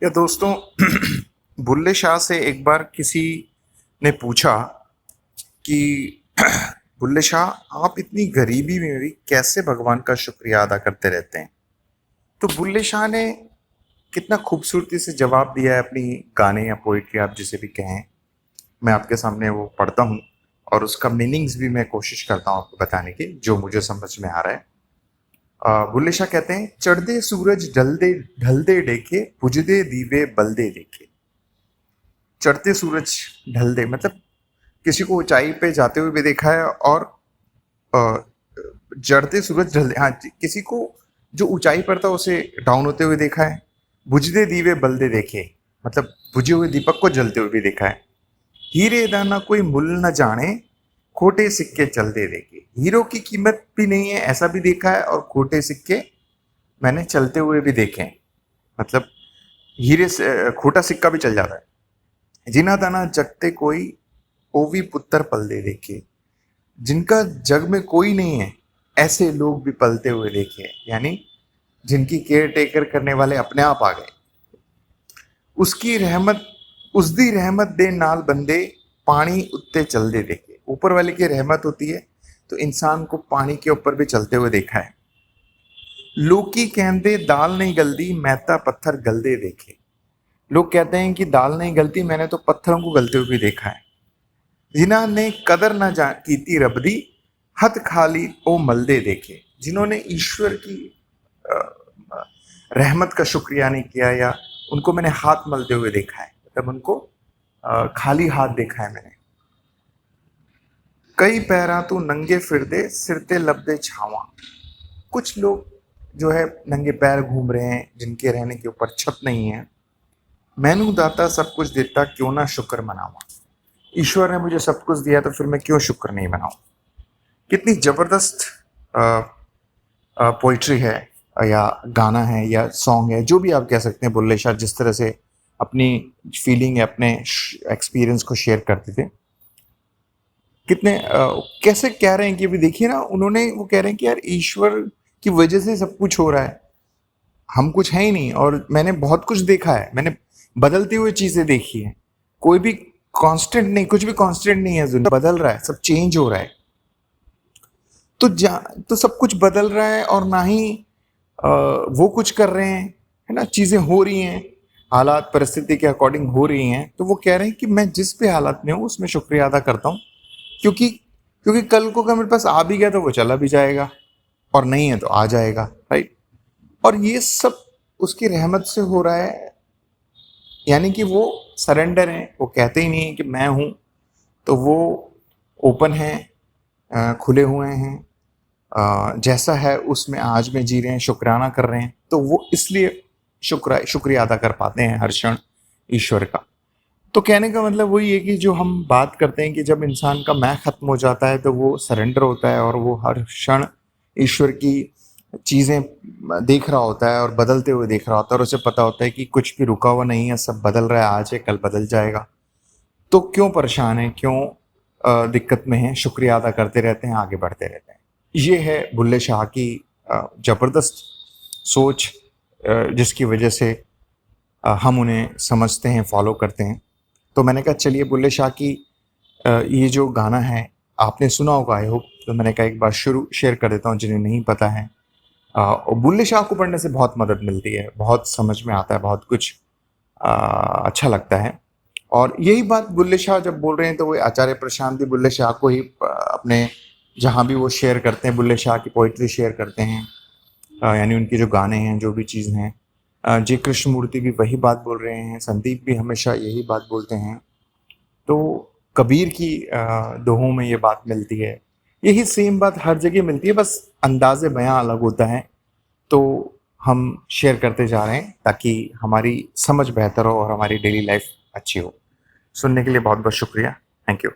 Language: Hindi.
या दोस्तों बुल्ले शाह से एक बार किसी ने पूछा कि बुल्ले शाह आप इतनी गरीबी में भी कैसे भगवान का शुक्रिया अदा करते रहते हैं। तो बुल्ले शाह ने कितना खूबसूरती से जवाब दिया है अपनी गाने या पोइट्री आप जिसे भी कहें। मैं आपके सामने वो पढ़ता हूँ और उसका मीनिंग्स भी मैं कोशिश करता हूँ आपको बताने की जो मुझे समझ में आ रहा है। बुल्ले शाह कहते हैं, चढ़दे सूरज ढलदे देखे, बुझदे दीवे बलदे देखे। चढ़ते सूरज ढलदे मतलब किसी को ऊंचाई पे जाते हुए भी देखा है, और अ, चढ़ते सूरज ढलते, हाँ जी, किसी को जो ऊंचाई पर था उसे डाउन होते हुए देखा है। बुझदे दीवे बलदे देखे मतलब बुझे हुए दीपक को जलते हुए भी देखा है। हीरे दाना कोई मुल न जाने, खोटे सिक्के चलते देखे। हीरो की कीमत भी नहीं है ऐसा भी देखा है, और खोटे सिक्के मैंने चलते हुए भी देखे हैं। मतलब हीरे से खोटा सिक्का भी चल जाता है। जिना दाना जगते कोई, ओवी पुत्र पलते देखे। जिनका जग में कोई नहीं है ऐसे लोग भी पलते हुए देखे हैं। यानी जिनकी केयर टेकर करने वाले अपने आप आ गए। उसकी रहमत उसदी रहमत दे नाल बंदे, पानी उत्ते चलते देखे। ऊपर वाले की रहमत होती है तो इंसान को पानी के ऊपर भी चलते हुए देखा है। लोकी कहते दाल नहीं गलती, मैता पत्थर गलदे देखे। लोग कहते हैं कि दाल नहीं गलती, मैंने तो पत्थरों को गलते हुए भी देखा है। जिन्हों ने कदर न जा कीती रब दी, हथ खाली ओ मलदे देखे। जिन्होंने ईश्वर की अ, अ, रहमत का शुक्रिया नहीं किया, या उनको मैंने हाथ मलते हुए देखा है, मतलब उनको खाली हाथ देखा है मैंने। कई पैरा तू नंगे फिरदे, सिरते लबदे छावा। कुछ लोग जो है नंगे पैर घूम रहे हैं जिनके रहने के ऊपर छत नहीं है। मैनू दाता सब कुछ देता, क्यों ना शुक्र मनावा। ईश्वर ने मुझे सब कुछ दिया तो फिर मैं क्यों शुक्र नहीं मनाऊं। कितनी जबरदस्त पोइट्री है, या गाना है या सॉन्ग है, जो भी आप कह सकते हैं। बुल्ले शाह जिस तरह से अपनी फीलिंग है, अपने एक्सपीरियंस को शेयर करते थे, कितने कैसे कह रहे हैं कि अभी देखिए ना, उन्होंने वो कह रहे हैं कि यार ईश्वर की वजह से सब कुछ हो रहा है, हम कुछ है ही नहीं। और मैंने बहुत कुछ देखा है, मैंने बदलती हुई चीजें देखी है। कोई भी कांस्टेंट नहीं, कुछ भी कांस्टेंट नहीं है, दुनिया बदल रहा है, सब चेंज हो रहा है। तो तो सब कुछ बदल रहा है, और ना ही वो कुछ कर रहे हैं, है ना। चीजें हो रही हैं, हालात परिस्थिति के अकॉर्डिंग हो रही हैं। तो वो कह रहे हैं कि मैं जिस भी हालत में हूँ उसमें शुक्रिया अदा करता हूँ, क्योंकि क्योंकि कल को अगर मेरे पास आ भी गया तो वो चला भी जाएगा, और नहीं है तो आ जाएगा, राइट। और ये सब उसकी रहमत से हो रहा है। यानी कि वो सरेंडर है, वो कहते ही नहीं है कि मैं हूँ, तो वो ओपन है, खुले हुए हैं। जैसा है उसमें आज में जी रहे हैं, शुक्राना कर रहे हैं, तो वो इसलिए शुक्रिया अदा कर पाते हैं हर क्षण ईश्वर का। तो कहने का मतलब वही है कि जो हम बात करते हैं कि जब इंसान का मैं खत्म हो जाता है तो वो सरेंडर होता है, और वो हर क्षण ईश्वर की चीज़ें देख रहा होता है और बदलते हुए देख रहा होता है, और उसे पता होता है कि कुछ भी रुका हुआ नहीं है, सब बदल रहा है, आज है कल बदल जाएगा। तो क्यों परेशान है, क्यों दिक्कत में है, शुक्रिया अदा करते रहते हैं, आगे बढ़ते रहते हैं। ये है बुल्ले शाह की ज़बरदस्त सोच, जिसकी वजह से हम उन्हें समझते हैं, फॉलो करते हैं। तो मैंने कहा चलिए बुल्ले शाह की ये जो गाना है आपने सुना होगा, आई होप। तो मैंने कहा एक बार शुरू शेयर कर देता हूँ जिन्हें नहीं पता है। और बुल्ले शाह को पढ़ने से बहुत मदद मिलती है, बहुत समझ में आता है, बहुत कुछ अच्छा लगता है। और यही बात बुल्ले शाह जब बोल रहे हैं तो वो आचार्य प्रशांत भी बुल्ले शाह को ही अपने जहाँ भी वो शेयर करते हैं, बुल्ले शाह की पोइट्री शेयर करते हैं। यानी उनके जो गाने हैं, जो भी चीज़ हैं। जे कृष्णमूर्ति भी वही बात बोल रहे हैं, संदीप भी हमेशा यही बात बोलते हैं। तो कबीर की दोहों में ये बात मिलती है। यही सेम बात हर जगह मिलती है, बस अंदाज़े बयां अलग होता है। तो हम शेयर करते जा रहे हैं ताकि हमारी समझ बेहतर हो और हमारी डेली लाइफ अच्छी हो। सुनने के लिए बहुत बहुत शुक्रिया। Thank you.